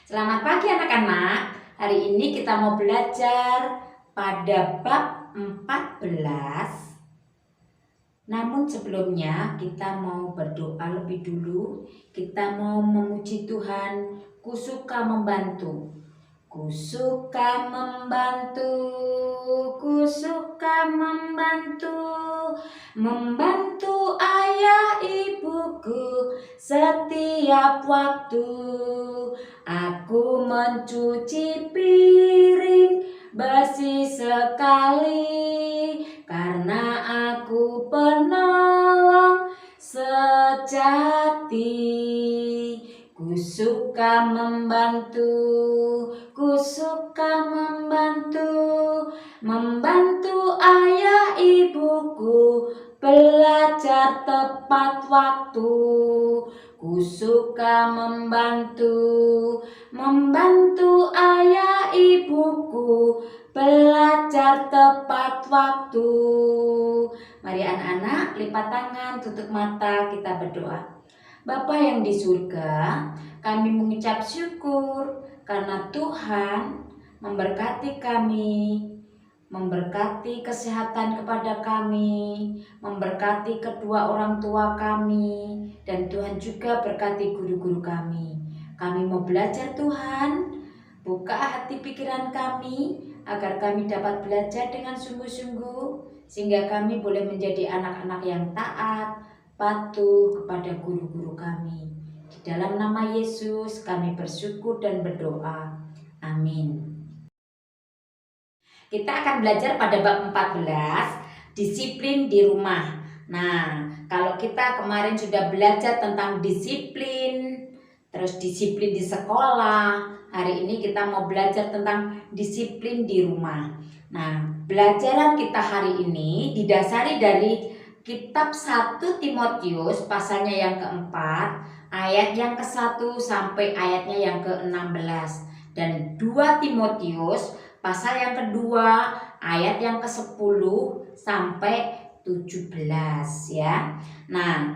Selamat pagi anak-anak. Hari ini kita mau belajar pada bab 14. Namun sebelumnya kita mau berdoa lebih dulu. Kita mau memuji Tuhan. Ku suka membantu. Ku suka membantu. Ku suka membantu. Membantu ayah ibuku setiap waktu. Aku mencuci piring bersih sekali, karena aku penolong sejati. Ku suka membantu, ku suka membantu, membantu ayah ibuku belajar tepat waktu. Ku suka membantu ayah ibuku belajar tepat waktu. Mari anak-anak lipat tangan, tutup mata, kita berdoa. Bapa yang di surga, kami mengucap syukur karena Tuhan memberkati kami, memberkati kesehatan kepada kami, memberkati kedua orang tua kami, dan Tuhan juga berkati guru-guru kami. Kami mau belajar Tuhan, buka hati pikiran kami agar kami dapat belajar dengan sungguh-sungguh, sehingga kami boleh menjadi anak-anak yang taat, patuh kepada guru-guru kami. Di dalam nama Yesus kami bersyukur dan berdoa. Amin. Kita akan belajar pada bab 14, disiplin di rumah. Nah, kalau kita kemarin sudah belajar tentang disiplin, terus disiplin di sekolah, hari ini kita mau belajar tentang disiplin di rumah. Nah, pelajaran kita hari ini didasari dari kitab 1 Timotius pasalnya yang keempat, ayat yang ke-1 sampai ayatnya yang ke-16. Dan 2 Timotius pasal yang kedua ayat yang ke-10 sampai 17 ya. Nah,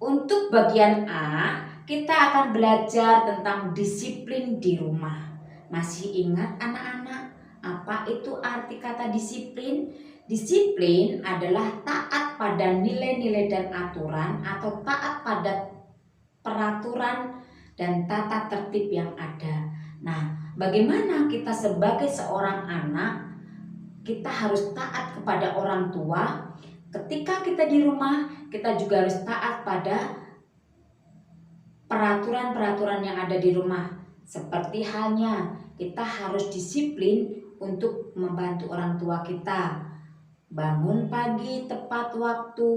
untuk bagian A kita akan belajar tentang disiplin di rumah. Masih ingat anak-anak apa itu arti kata disiplin? Disiplin adalah taat pada nilai-nilai dan aturan atau taat pada peraturan dan tata tertib yang ada. Nah, bagaimana kita sebagai seorang anak, kita harus taat kepada orang tua. Ketika kita di rumah, kita juga harus taat pada peraturan-peraturan yang ada di rumah. Seperti halnya kita harus disiplin untuk membantu orang tua kita. Bangun pagi tepat waktu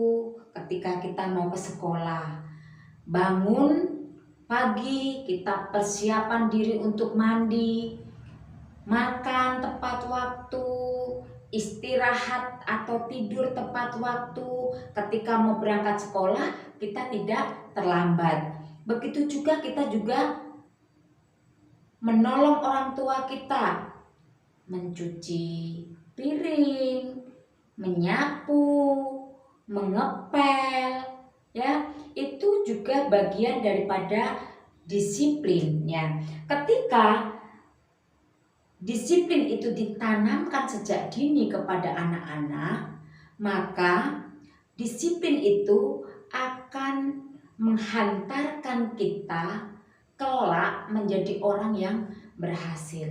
ketika kita mau ke sekolah. Bangun pagi, kita persiapan diri untuk mandi, makan tepat waktu, istirahat atau tidur tepat waktu. Ketika mau berangkat sekolah, kita tidak terlambat. Begitu juga kita juga menolong orang tua kita, mencuci piring, menyapu, mengepel, ya, itu juga bagian daripada disiplin ya. Ketika disiplin itu ditanamkan sejak dini kepada anak-anak, maka disiplin itu akan menghantarkan kita kelak menjadi orang yang berhasil.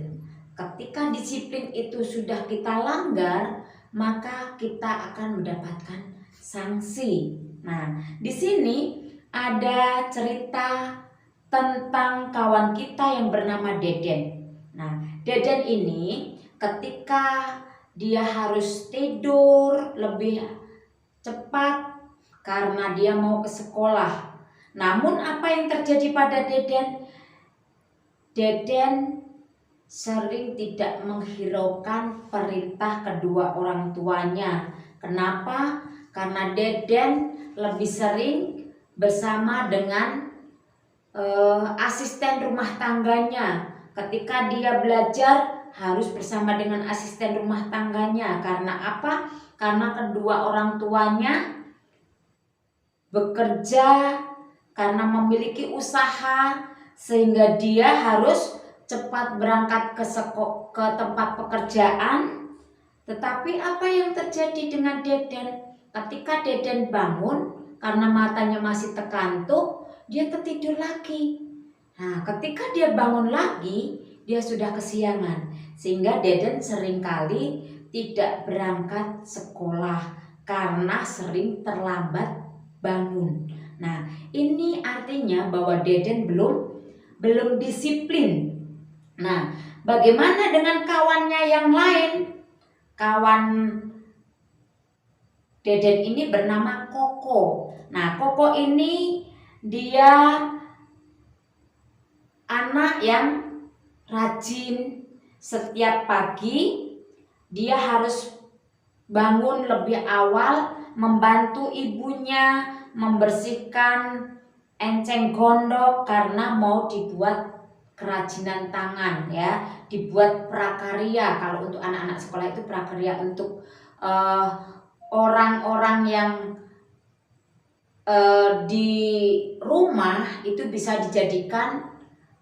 Ketika disiplin itu sudah kita langgar, maka kita akan mendapatkan sanksi. Nah, di sini ada cerita tentang kawan kita yang bernama Deden. Nah, Deden ini ketika dia harus tidur lebih cepat karena dia mau ke sekolah. Namun apa yang terjadi pada Deden? Deden sering tidak menghiraukan perintah kedua orang tuanya. Kenapa? Karena Deden lebih sering bersama dengan asisten rumah tangganya. Ketika dia belajar harus bersama dengan asisten rumah tangganya. Karena apa? Karena kedua orang tuanya bekerja, karena memiliki usaha, sehingga dia harus cepat berangkat ke tempat pekerjaan. Tetapi apa yang terjadi dengan Deden? Ketika Deden bangun karena matanya masih terkantuk, dia tertidur lagi. Nah, ketika dia bangun lagi, dia sudah kesiangan. Sehingga Deden seringkali tidak berangkat sekolah karena sering terlambat bangun. Nah, ini artinya bahwa Deden belum disiplin. Nah, bagaimana dengan kawannya yang lain? Kawan Deden ini bernama Koko. Nah, Koko ini dia anak yang rajin. Setiap pagi dia harus bangun lebih awal, membantu ibunya membersihkan enceng gondok karena mau dibuat kerajinan tangan, ya, dibuat prakarya. Kalau untuk anak-anak sekolah itu prakarya untuk orang-orang yang di rumah itu bisa dijadikan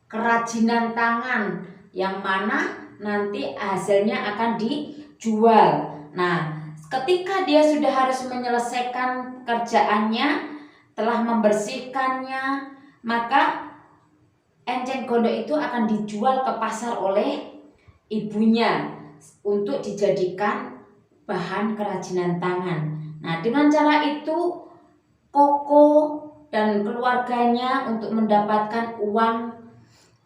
kerajinan tangan yang mana nanti hasilnya akan dijual. Nah, ketika dia sudah harus menyelesaikan kerjaannya, telah membersihkannya, maka enceng gondok itu akan dijual ke pasar oleh ibunya untuk dijadikan bahan kerajinan tangan. Nah, dengan cara itu Koko dan keluarganya untuk mendapatkan uang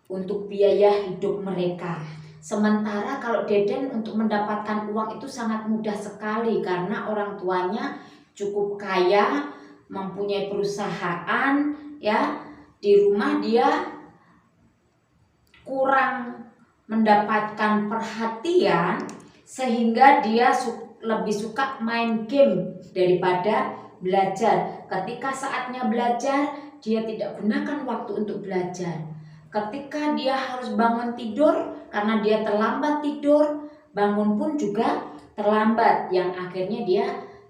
untuk biaya hidup mereka. Sementara kalau Deden untuk mendapatkan uang itu sangat mudah sekali karena orang tuanya cukup kaya, mempunyai perusahaan, ya. Di rumah dia kurang mendapatkan perhatian sehingga dia lebih suka main game daripada belajar. Ketika saatnya belajar, dia tidak gunakan waktu untuk belajar. Ketika dia harus bangun tidur, karena dia terlambat tidur, bangun pun juga terlambat, yang akhirnya dia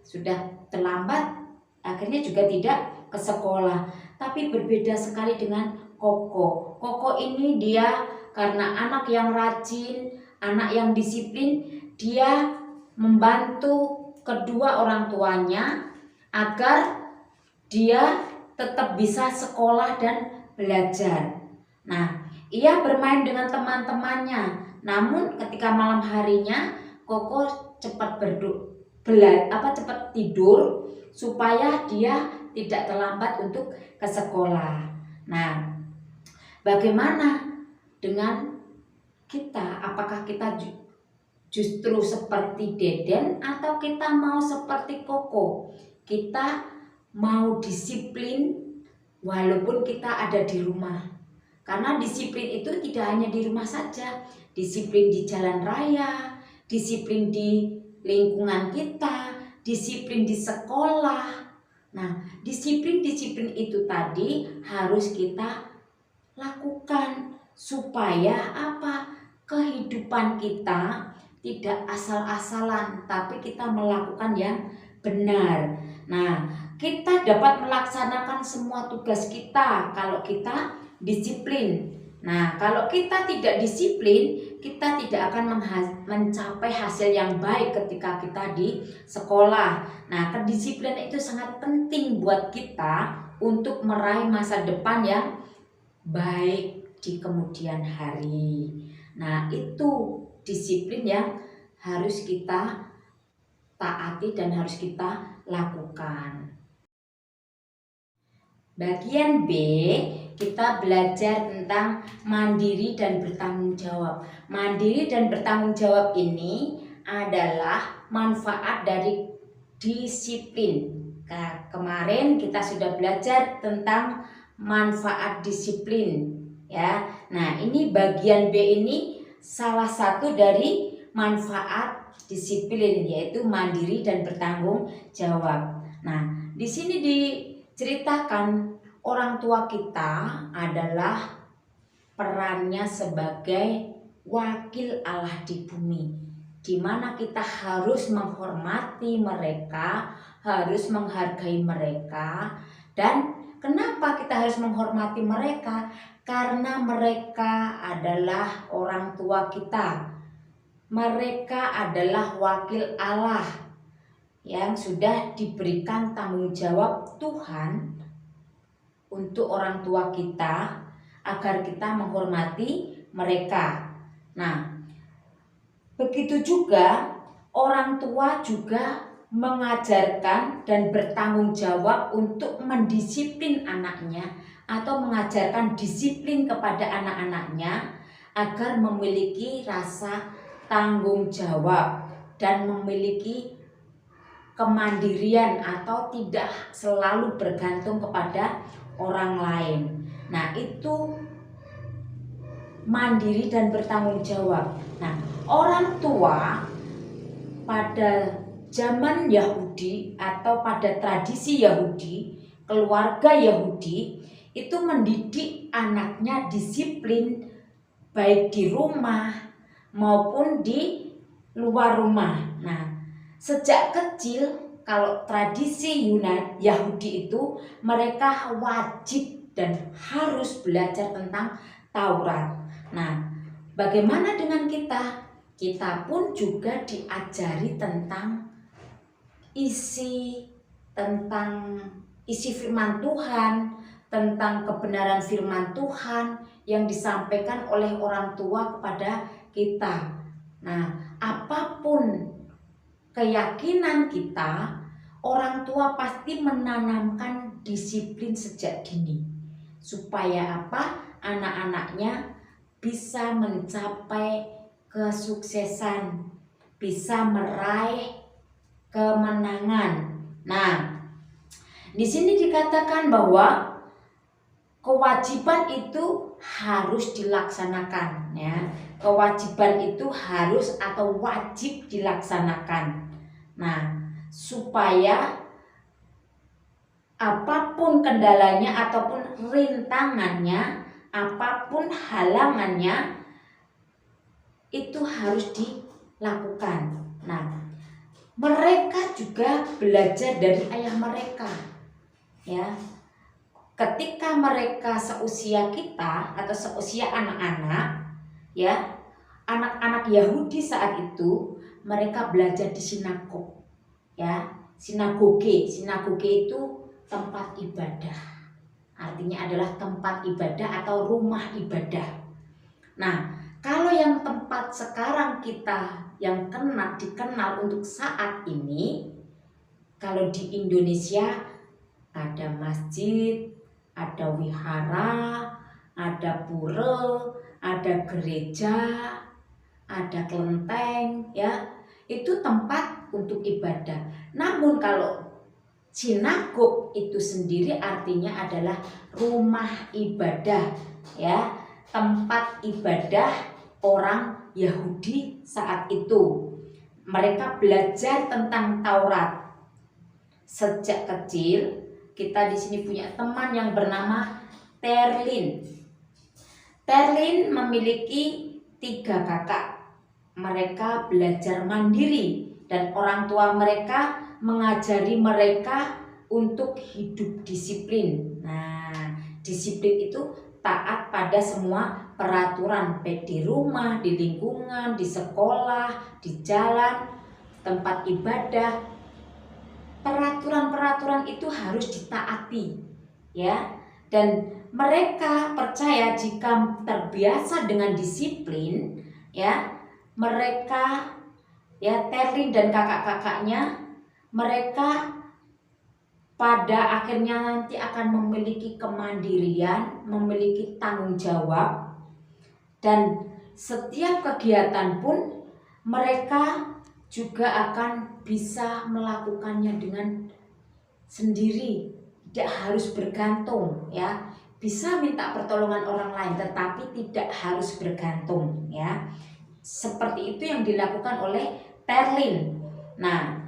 sudah terlambat, akhirnya juga tidak ke sekolah. Tapi berbeda sekali dengan Koko. Koko ini dia karena anak yang rajin, anak yang disiplin, dia membantu kedua orang tuanya agar dia tetap bisa sekolah dan belajar. Nah, ia bermain dengan teman-temannya. Namun ketika malam harinya, Koko cepat cepat tidur supaya dia tidak terlambat untuk ke sekolah. Nah, bagaimana dengan kita? Apakah kita justru seperti Deden atau kita mau seperti Koko? Kita mau disiplin walaupun kita ada di rumah. Karena disiplin itu tidak hanya di rumah saja, disiplin di jalan raya, disiplin di lingkungan kita, disiplin di sekolah. Nah, disiplin-disiplin itu tadi harus kita lakukan supaya apa? Kehidupan kita tidak asal-asalan, tapi kita melakukan yang benar. Nah, kita dapat melaksanakan semua tugas kita kalau kita disiplin. Nah, kalau kita tidak disiplin, kita tidak akan mencapai hasil yang baik ketika kita di sekolah. Nah, kedisiplinan itu sangat penting buat kita untuk meraih masa depan yang baik di kemudian hari. Nah, itu disiplin yang harus kita taati dan harus kita lakukan. Bagian B, kita belajar tentang mandiri dan bertanggung jawab. Mandiri dan bertanggung jawab ini adalah manfaat dari disiplin. Nah, kemarin kita sudah belajar tentang manfaat disiplin, ya. Nah, ini bagian B ini salah satu dari manfaat disiplin, yaitu mandiri dan bertanggung jawab. Nah, di sini diceritakan orang tua kita adalah perannya sebagai wakil Allah di bumi, di mana kita harus menghormati mereka, harus menghargai mereka. Dan kenapa kita harus menghormati mereka? karena mereka adalah orang tua kita. Mereka adalah wakil Allah yang sudah diberikan tanggung jawab Tuhan untuk orang tua kita agar kita menghormati mereka. Nah, begitu juga orang tua juga mengajarkan dan bertanggung jawab untuk mendisiplin anaknya atau mengajarkan disiplin kepada anak-anaknya agar memiliki rasa tanggung jawab dan memiliki kemandirian atau tidak selalu bergantung kepada orang lain. Nah, itu mandiri dan bertanggung jawab. Nah, orang tua pada zaman Yahudi atau pada tradisi Yahudi, keluarga Yahudi itu mendidik anaknya disiplin baik di rumah maupun di luar rumah. Nah, sejak kecil kalau tradisi Yahudi itu mereka wajib dan harus belajar tentang Taurat. Nah, bagaimana dengan kita? Kita pun juga diajari tentang isi firman Tuhan, tentang kebenaran firman Tuhan yang disampaikan oleh orang tua kepada kita. Nah, apapun keyakinan kita, orang tua pasti menanamkan disiplin sejak dini. Supaya apa? Anak-anaknya bisa mencapai kesuksesan, bisa meraih kemenangan. Nah, di sini dikatakan bahwa kewajiban itu harus dilaksanakan, ya. Kewajiban itu harus atau wajib dilaksanakan. Nah, supaya apapun kendalanya ataupun rintangannya, apapun halangannya, itu harus dilakukan. Nah, mereka juga belajar dari ayah mereka, ya. Ketika mereka seusia kita atau seusia anak-anak, ya, anak-anak Yahudi saat itu mereka belajar di sinagog, ya. Sinagoge itu tempat ibadah, artinya adalah tempat ibadah atau rumah ibadah. Nah, kalau yang tempat sekarang kita yang dikenal untuk saat ini, kalau di Indonesia ada masjid, ada wihara, ada pura, ada gereja, ada kelenteng, ya. Itu tempat untuk ibadah. Namun kalau sinagog itu sendiri artinya adalah rumah ibadah, ya. Tempat ibadah orang Yahudi saat itu. Mereka belajar tentang Taurat. Sejak kecil kita di sini punya teman yang bernama Terlin. Terlin memiliki 3 kakak. Mereka belajar mandiri dan orang tua mereka mengajari mereka untuk hidup disiplin. Nah, disiplin itu taat pada semua peraturan, baik di rumah, di lingkungan, di sekolah, di jalan, tempat ibadah. Peraturan-peraturan itu harus ditaati, ya. Dan mereka percaya jika terbiasa dengan disiplin, ya, mereka, ya, Terlin dan kakak-kakaknya, mereka pada akhirnya nanti akan memiliki kemandirian, memiliki tanggung jawab, dan setiap kegiatan pun mereka juga akan bisa melakukannya dengan sendiri, tidak harus bergantung, ya. Bisa minta pertolongan orang lain tetapi tidak harus bergantung, ya. Seperti itu yang dilakukan oleh Terlin. Nah,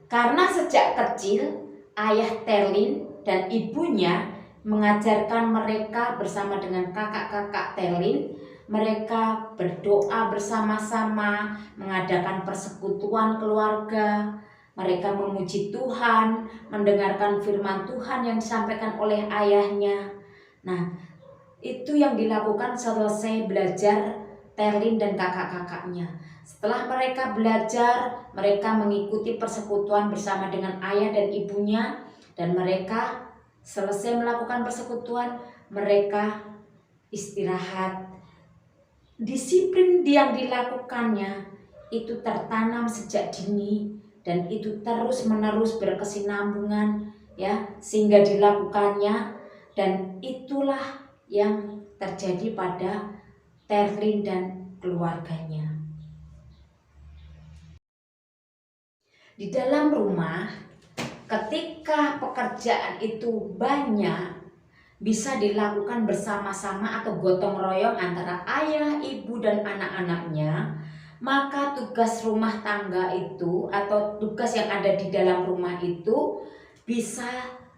karena sejak kecil ayah Terlin dan ibunya mengajarkan mereka bersama dengan kakak-kakak Terlin, mereka berdoa bersama-sama, mengadakan persekutuan keluarga, mereka memuji Tuhan, mendengarkan firman Tuhan yang disampaikan oleh ayahnya. Nah, Itu yang dilakukan selesai belajar Terlin dan kakak-kakaknya. Setelah mereka belajar, mereka mengikuti persekutuan bersama dengan ayah dan ibunya, dan mereka selesai melakukan persekutuan, mereka istirahat. Disiplin yang dilakukannya itu tertanam sejak dini dan itu terus-menerus berkesinambungan ya, sehingga dilakukannya, dan itulah yang terjadi pada Terlin dan keluarganya. Di dalam rumah, ketika pekerjaan itu banyak, bisa dilakukan bersama-sama atau gotong royong antara ayah, ibu, dan anak-anaknya, maka tugas rumah tangga itu atau tugas yang ada di dalam rumah itu bisa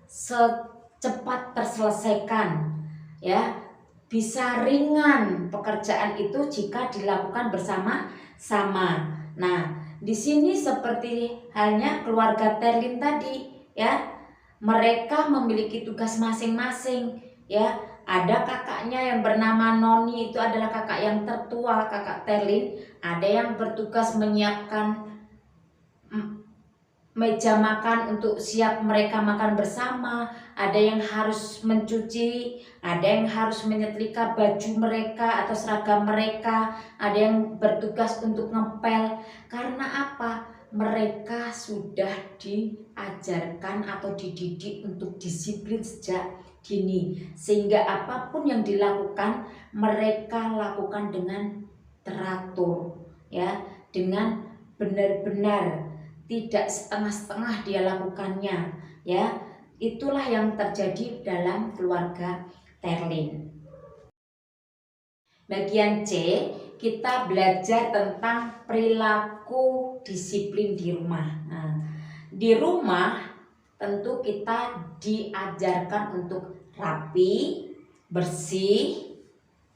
secepat terselesaikan ya, bisa ringan pekerjaan itu jika dilakukan bersama-sama. Nah, di sini seperti halnya keluarga Terlin tadi ya, mereka memiliki tugas masing-masing ya. Ada kakaknya yang bernama Noni, itu adalah kakak yang tertua, kakak Terlin. Ada yang bertugas menyiapkan meja makan untuk siap mereka makan bersama. Ada yang harus mencuci, ada yang harus menyetrika baju mereka atau seragam mereka, ada yang bertugas untuk ngepel. Karena apa? Mereka sudah diajarkan atau dididik untuk disiplin sejak dini, sehingga apapun yang dilakukan mereka lakukan dengan teratur ya, dengan benar-benar, tidak setengah-setengah dia lakukannya ya. Itulah yang terjadi dalam keluarga Terlin. Bagian C, kita belajar tentang perilaku disiplin di rumah. Nah, di rumah tentu kita diajarkan untuk rapi, bersih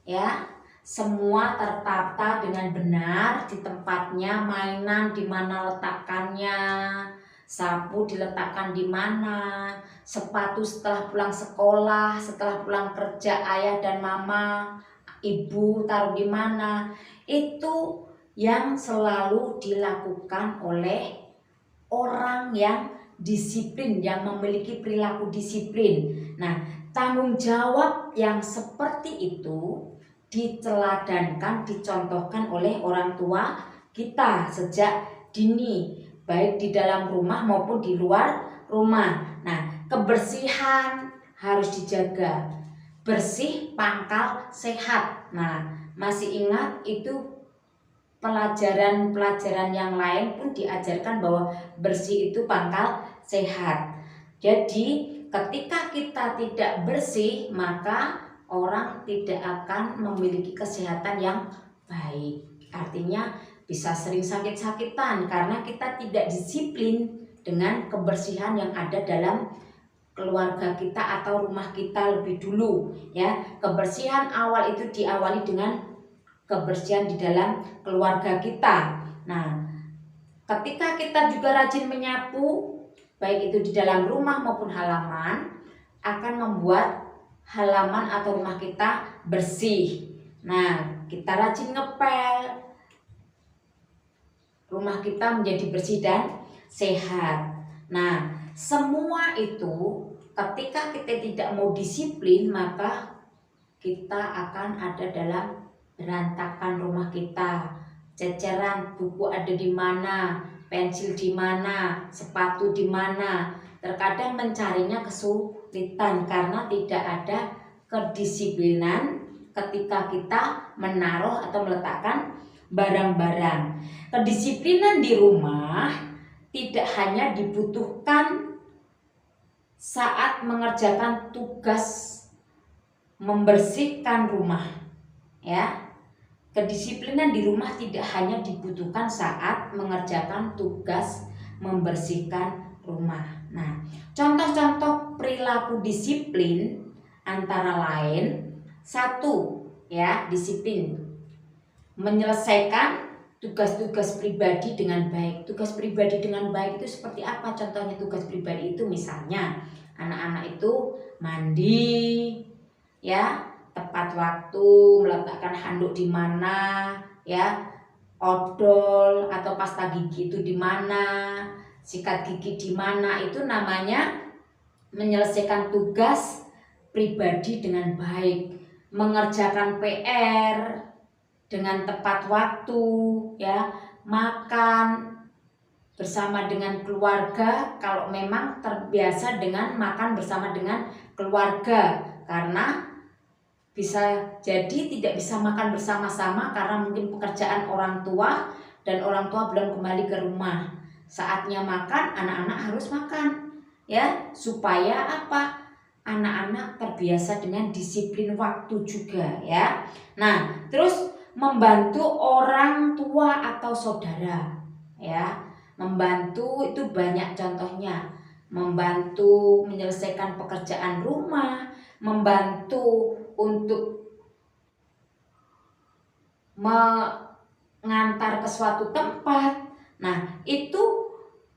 ya, semua tertata dengan benar di tempatnya, mainan di mana letakkannya, sapu diletakkan di mana, sepatu setelah pulang sekolah, setelah pulang kerja ayah dan mama, ibu taruh di mana. Itu yang selalu dilakukan oleh orang yang disiplin, yang memiliki perilaku disiplin. Nah, tanggung jawab yang seperti itu diteladankan, dicontohkan oleh orang tua kita sejak dini, baik di dalam rumah maupun di luar rumah. Nah, kebersihan harus dijaga. Bersih pangkal sehat. Nah, masih ingat itu pelajaran-pelajaran yang lain pun diajarkan bahwa bersih itu pangkal sehat. Jadi ketika kita tidak bersih, maka orang tidak akan memiliki kesehatan yang baik. Artinya bisa sering sakit-sakitan karena kita tidak disiplin dengan kebersihan yang ada dalam keluarga kita atau rumah kita lebih dulu ya. Kebersihan awal itu diawali dengan kebersihan di dalam keluarga kita. Nah, ketika kita juga rajin menyapu, baik itu di dalam rumah maupun halaman, akan membuat halaman atau rumah kita bersih. Nah, kita rajin ngepel, rumah kita menjadi bersih dan sehat. Nah, semua itu ketika kita tidak mau disiplin, maka kita akan ada dalam berantakan rumah kita. Ceceran buku ada di mana, pensil di mana, sepatu di mana. Terkadang mencarinya kesulitan karena tidak ada kedisiplinan ketika kita menaruh atau meletakkan barang-barang. Kedisiplinan di rumah tidak hanya dibutuhkan saat mengerjakan tugas membersihkan rumah ya. Kedisiplinan di rumah tidak hanya dibutuhkan saat mengerjakan tugas membersihkan rumah. Nah, contoh-contoh perilaku disiplin antara lain, satu ya, disiplin menyelesaikan tugas-tugas pribadi dengan baik. Tugas pribadi dengan baik itu seperti apa? Contohnya tugas pribadi itu misalnya anak-anak itu mandi ya, tepat waktu, meletakkan handuk di mana, ya, odol atau pasta gigi itu di mana, sikat gigi di mana, itu namanya menyelesaikan tugas pribadi dengan baik, mengerjakan PR dengan tepat waktu, ya, makan bersama dengan keluarga kalau memang terbiasa dengan makan bersama dengan keluarga, karena bisa jadi tidak bisa makan bersama-sama karena mungkin pekerjaan orang tua dan orang tua belum kembali ke rumah. Saatnya makan, anak-anak harus makan, ya, supaya apa? Anak-anak terbiasa dengan disiplin waktu juga, ya. Nah, terus membantu orang tua atau saudara, ya. Membantu itu banyak contohnya. Membantu menyelesaikan pekerjaan rumah, membantu untuk mengantar ke suatu tempat. Nah, itu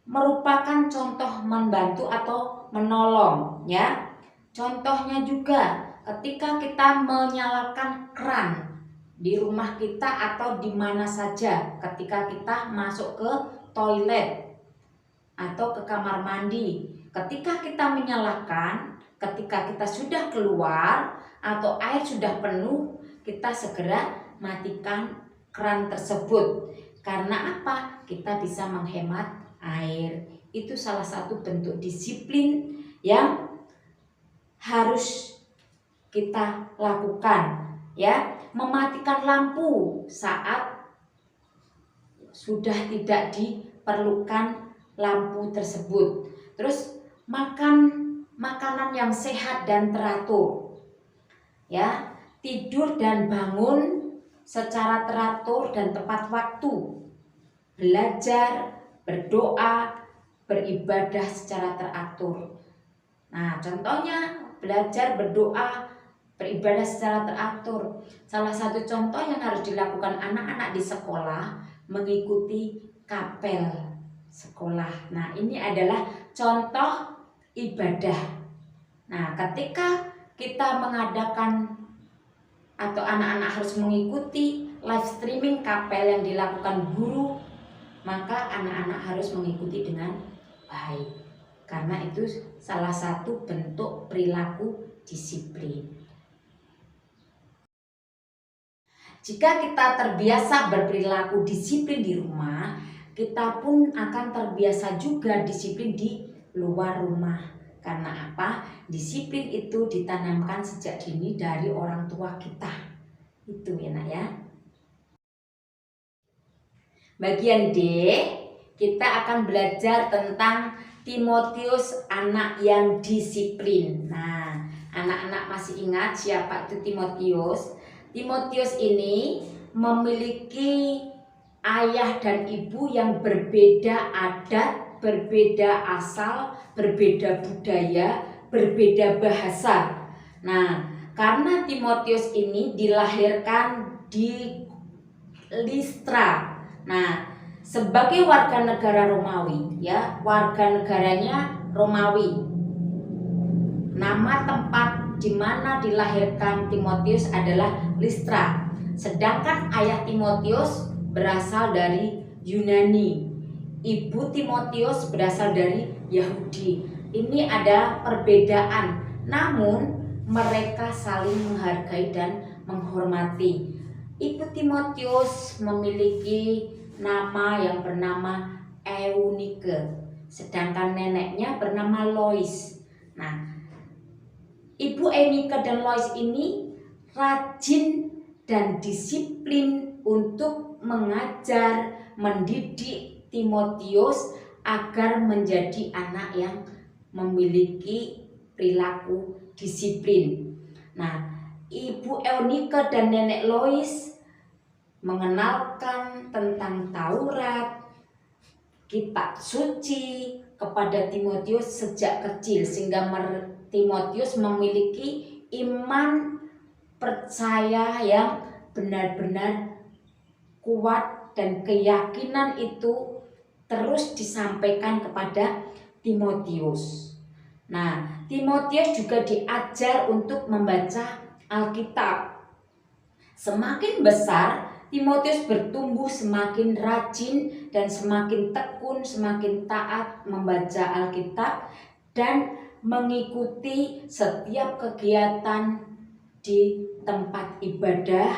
merupakan contoh membantu atau menolong, ya. Contohnya juga ketika kita menyalakan keran di rumah kita atau di mana saja, ketika kita masuk ke toilet atau ke kamar mandi, ketika kita menyalakan, ketika kita sudah keluar atau air sudah penuh, kita segera matikan keran tersebut. Karena apa? Kita bisa menghemat air. Itu salah satu bentuk disiplin yang harus kita lakukan, ya. Mematikan lampu saat sudah tidak diperlukan lampu tersebut. Terus makan makanan yang sehat dan teratur, ya. Tidur dan bangun secara teratur dan tepat waktu. Belajar, berdoa, beribadah secara teratur. Nah, contohnya belajar, berdoa, beribadah secara teratur. Salah satu contoh yang harus dilakukan anak-anak di sekolah, mengikuti kapel sekolah. Nah, ini adalah contoh ibadah. Nah, ketika kita mengadakan atau anak-anak harus mengikuti live streaming kapel yang dilakukan guru, maka anak-anak harus mengikuti dengan baik. Karena itu salah satu bentuk perilaku disiplin. Jika kita terbiasa berperilaku disiplin di rumah, kita pun akan terbiasa juga disiplin di luar rumah. Karena apa? Disiplin itu ditanamkan sejak dini dari orang tua kita. Itu ya, Nak, ya. Bagian D, kita akan belajar tentang Timotius, anak yang disiplin. Nah, anak-anak masih ingat siapa itu Timotius? Timotius ini memiliki ayah dan ibu yang berbeda adat, berbeda asal, berbeda budaya, berbeda bahasa. Nah, karena Timotius ini dilahirkan di Listra. Nah, sebagai warga negara Romawi, ya, warga negaranya Romawi. Nama tempat di mana dilahirkan Timotius adalah Listra. Sedangkan ayah Timotius berasal dari Yunani. Ibu Timotius berasal dari Yahudi. Ini ada perbedaan, namun mereka saling menghargai dan menghormati. Ibu Timotius memiliki nama yang bernama Eunike, sedangkan neneknya bernama Lois. Nah, Ibu Eunike dan Lois ini rajin dan disiplin untuk mengajar, mendidik Timotius agar menjadi anak yang memiliki perilaku disiplin. Nah, Ibu Eunike dan Nenek Lois mengenalkan tentang Taurat, kitab suci kepada Timotius sejak kecil, sehingga Timotius memiliki iman percaya yang benar-benar kuat, dan keyakinan itu terus disampaikan kepada Timotius. Nah, Timotius juga diajar untuk membaca Alkitab. Semakin besar Timotius bertumbuh, semakin rajin dan semakin tekun, semakin taat membaca Alkitab dan mengikuti setiap kegiatan di tempat ibadah,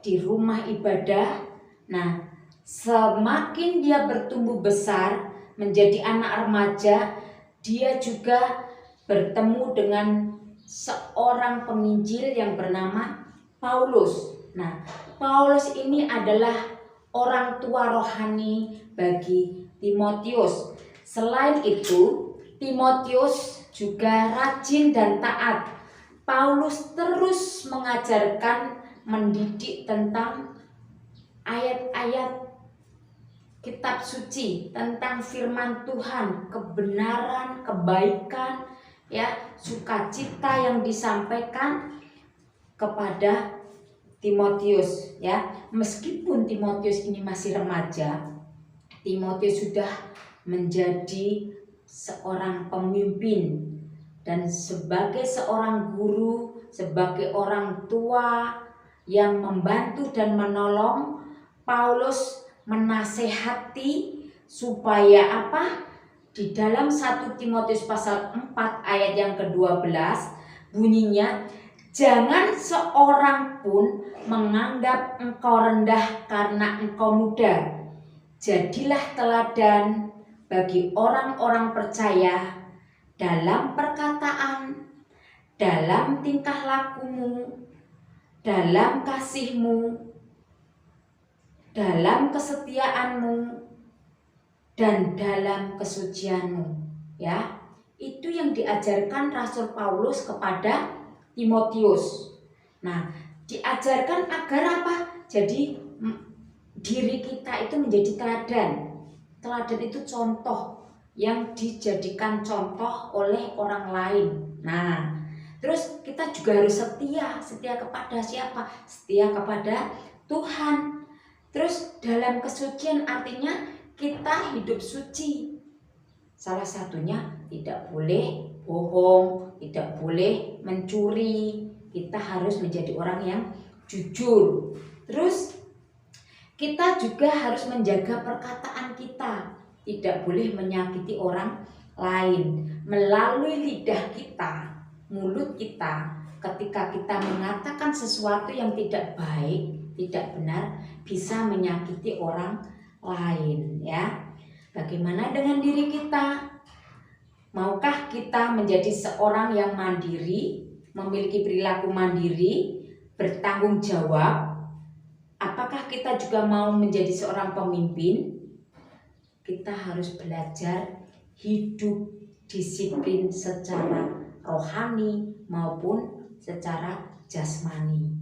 di rumah ibadah. Nah, semakin dia bertumbuh besar menjadi anak remaja, dia juga bertemu dengan seorang penginjil yang bernama Paulus. Nah, Paulus ini adalah orang tua rohani bagi Timotius. Selain itu, Timotius juga rajin dan taat. Paulus terus mengajarkan, mendidik tentang ayat-ayat kitab suci, tentang firman Tuhan, kebenaran, kebaikan, ya, sukacita yang disampaikan kepada Timotius, ya. Meskipun Timotius ini masih remaja, Timotius sudah menjadi seorang pemimpin dan sebagai seorang guru, sebagai orang tua yang membantu dan menolong, Paulus menasehati supaya apa? Di dalam 1 Timotius pasal 4 ayat yang ke-12 bunyinya, jangan seorang pun menganggap engkau rendah karena engkau muda. Jadilah teladan bagi orang-orang percaya dalam perkataan, dalam tingkah lakumu, dalam kasihmu, dalam kesetiaanmu, dan dalam kesucianmu. Ya, itu yang diajarkan Rasul Paulus kepada Timotius. Nah, diajarkan agar apa? Jadi diri kita itu menjadi teladan. Teladan itu contoh yang dijadikan contoh oleh orang lain. Nah, terus kita juga harus setia. Setia kepada siapa? Setia kepada Tuhan. Terus dalam kesucian artinya kita hidup suci. Salah satunya tidak boleh bohong, tidak boleh mencuri. Kita harus menjadi orang yang jujur. Terus kita juga harus menjaga perkataan kita. Tidak boleh menyakiti orang lain. Melalui lidah kita, mulut kita, ketika kita mengatakan sesuatu yang tidak baik, tidak benar, bisa menyakiti orang lain, ya. Bagaimana dengan diri kita? Maukah kita menjadi seorang yang mandiri, memiliki perilaku mandiri, bertanggung jawab? Apakah kita juga mau menjadi seorang pemimpin? Kita harus belajar hidup disiplin secara rohani maupun secara jasmani.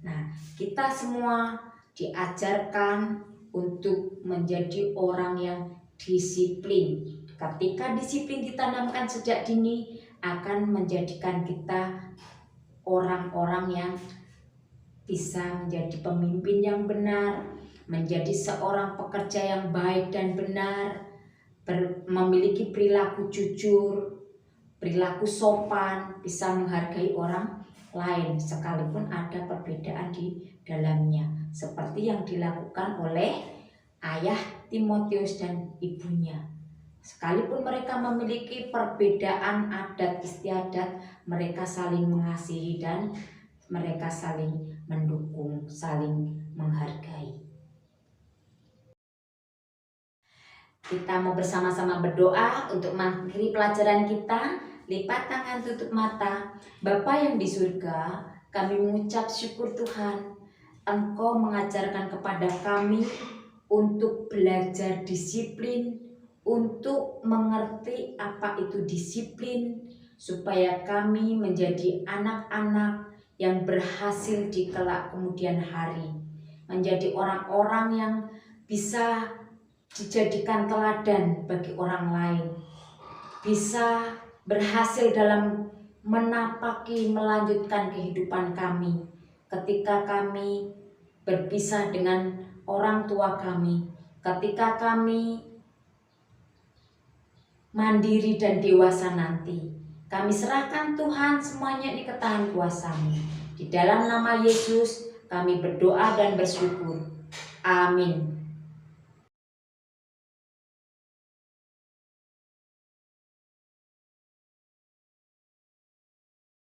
Nah, kita semua diajarkan untuk menjadi orang yang disiplin. Ketika disiplin ditanamkan sejak dini, akan menjadikan kita orang-orang yang bisa menjadi pemimpin yang benar, menjadi seorang pekerja yang baik dan benar, memiliki perilaku jujur, perilaku sopan, bisa menghargai orang lain sekalipun ada perbedaan di dalamnya, seperti yang dilakukan oleh ayah Timotius dan ibunya. Sekalipun mereka memiliki perbedaan adat istiadat, mereka saling mengasihi dan mereka saling mendukung, saling menghargai. Kita mau bersama-sama berdoa untuk mengakhiri pelajaran kita. Lipat tangan, tutup mata. Bapa yang di surga, kami mengucap syukur Tuhan, Engkau mengajarkan kepada kami untuk belajar disiplin, untuk mengerti apa itu disiplin, supaya kami menjadi anak-anak yang berhasil di kelak kemudian hari, menjadi orang-orang yang bisa dijadikan teladan bagi orang lain, bisa berhasil dalam menapaki, melanjutkan kehidupan kami ketika kami berpisah dengan orang tua kami, ketika kami mandiri dan dewasa nanti. Kami serahkan Tuhan semuanya ini ke tangan kuasa-Mu. Di dalam nama Yesus kami berdoa dan bersyukur. Amin.